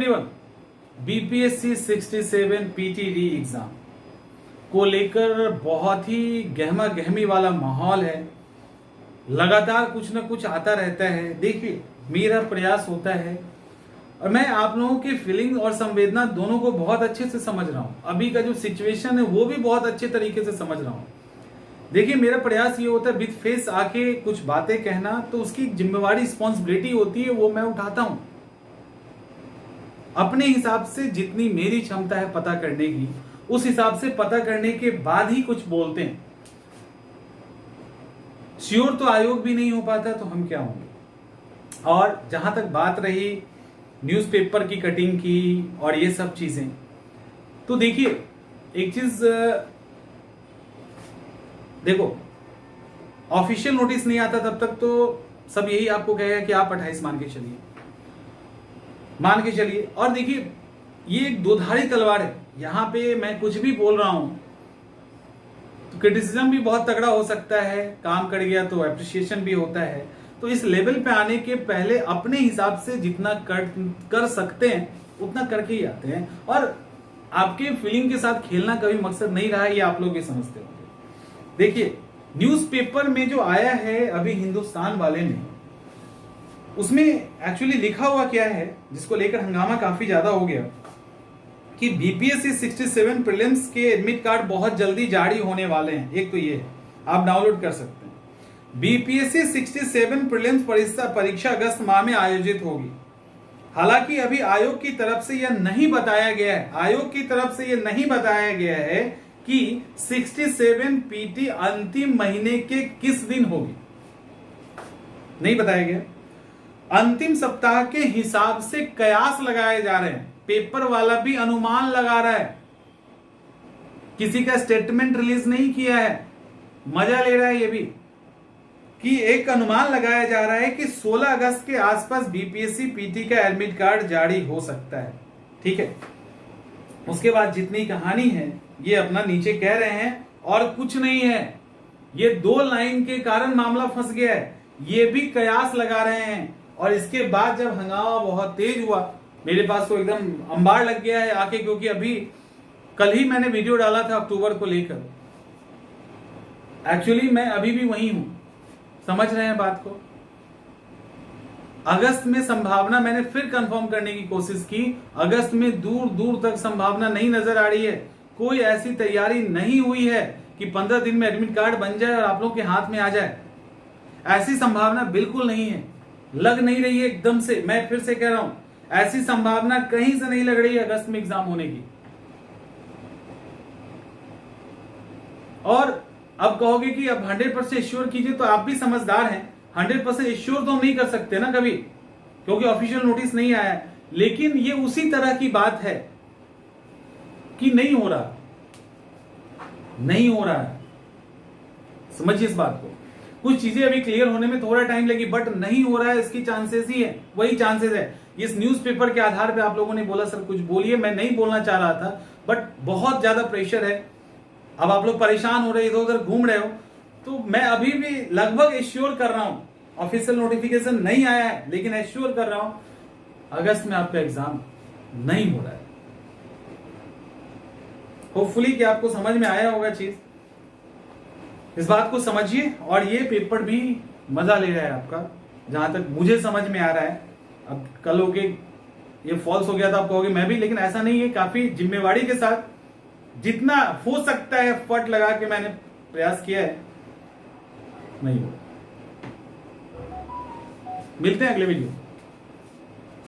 Everyone, BPSC 67 PTD exam को लेकर बहुत ही गहमा गहमी वाला माहौल है। लगातार कुछ ना कुछ आता रहता है। देखिए, मेरा प्रयास होता है और मैं आप लोगों की फीलिंग और संवेदना दोनों को बहुत अच्छे से समझ रहा हूं। अभी का जो सिचुएशन है वो भी बहुत अच्छे तरीके से समझ रहा हूं। देखिए, मेरा प्रयास ये होता है विद फेस आके कुछ बातें कहना, तो उसकी जिम्मेवारी रिस्पॉन्सिबिलिटी होती है, वो मैं उठाता हूं अपने हिसाब से। जितनी मेरी क्षमता है पता करने की, उस हिसाब से पता करने के बाद ही कुछ बोलते हैं। श्योर तो आयोग भी नहीं हो पाता तो हम क्या होंगे। और जहां तक बात रही न्यूज़पेपर की कटिंग की और ये सब चीजें, तो देखिए एक चीज देखो, ऑफिशियल नोटिस नहीं आता तब तक तो सब यही आपको कहेगा कि आप 28 मान के चलिए। और देखिए, ये एक दोधारी तलवार है। यहां पे मैं कुछ भी बोल रहा हूं तो क्रिटिसिज्म भी बहुत तगड़ा हो सकता है, काम कर गया तो एप्रिसिएशन भी होता है। तो इस लेवल पे आने के पहले अपने हिसाब से जितना कर सकते हैं उतना करके ही आते हैं। और आपके फीलिंग के साथ खेलना कभी मकसद नहीं रहा, ये आप लोग भी समझते होंगे। देखिए, न्यूज़पेपर में जो आया है अभी हिंदुस्तान वाले में, उसमें एक्चुअली लिखा हुआ क्या है, जिसको लेकर हंगामा काफी ज्यादा हो गया कि बीपीएससी 67 प्रीलिम्स के एडमिट कार्ड बहुत जल्दी जारी होने वाले हैं। एक तो ये है, आप डाउनलोड कर सकते हैं। बीपीएससी 67 प्रीलिम्स परीक्षा अगस्त माह में आयोजित होगी। हालांकि अभी आयोग की तरफ से यह नहीं बताया गया है कि 67 पीटी अंतिम महीने के किस दिन होगी, नहीं बताया गया। अंतिम सप्ताह के हिसाब से कयास लगाए जा रहे हैं। पेपर वाला भी अनुमान लगा रहा है, किसी का स्टेटमेंट रिलीज नहीं किया है, मजा ले रहा है ये भी कि एक अनुमान लगाया जा रहा है कि 16 अगस्त के आसपास बीपीएससी पीटी का एडमिट कार्ड जारी हो सकता है। ठीक है, उसके बाद जितनी कहानी है ये अपना नीचे कह रहे हैं और कुछ नहीं है। ये 2 लाइन के कारण मामला फंस गया है, ये भी कयास लगा रहे हैं। और इसके बाद जब हंगामा बहुत तेज हुआ, मेरे पास तो एकदम अंबार लग गया है आके, क्योंकि अभी कल ही मैंने वीडियो डाला था अक्टूबर को लेकर। एक्चुअली मैं अभी भी वही हूं, समझ रहे हैं बात को। अगस्त में संभावना मैंने फिर कंफर्म करने की कोशिश की, अगस्त में दूर दूर तक संभावना नहीं नजर आ रही है। कोई ऐसी तैयारी नहीं हुई है कि 15 दिन में एडमिट कार्ड बन जाए और आप लोग के हाथ में आ जाए। ऐसी संभावना बिल्कुल नहीं है, लग नहीं रही है एकदम से। मैं फिर से कह रहा हूं, ऐसी संभावना कहीं से नहीं लग रही है अगस्त में एग्जाम होने की। और अब कहोगे कि अब 100% श्योर कीजिए, तो आप भी समझदार हैं। 100% श्योर तो हम नहीं कर सकते ना कभी, क्योंकि ऑफिशियल नोटिस नहीं आया है। लेकिन ये उसी तरह की बात है कि नहीं हो रहा है। समझिए इस बात को। कुछ चीजें अभी क्लियर होने में थोड़ा टाइम लगी, बट नहीं हो रहा है, इसकी चांसेस ही है, वही चांसेस है। इस न्यूज़पेपर के आधार पे आप लोगों ने बोला सर कुछ बोलिए, मैं नहीं बोलना चाह रहा था, बट बहुत ज्यादा प्रेशर है। अब आप लोग परेशान हो रहे, इधर उधर घूम रहे हो, तो मैं अभी भी लगभग एश्योर कर रहा हूं, ऑफिशियल नोटिफिकेशन नहीं आया है लेकिन एश्योर कर रहा हूं अगस्त में आपका एग्जाम नहीं हो रहा है। होपफुली कि आपको समझ में आया होगा चीज, इस बात को समझिए। और ये पेपर भी मजा ले रहा है आपका, जहां तक मुझे समझ में आ रहा है। अब कल हो के ये फॉल्स हो गया था आप कहोगे मैं भी, लेकिन ऐसा नहीं है। काफी जिम्मेवारी के साथ जितना हो सकता है एफर्ट लगा के मैंने प्रयास किया है। नहीं हो, मिलते हैं अगले वीडियो।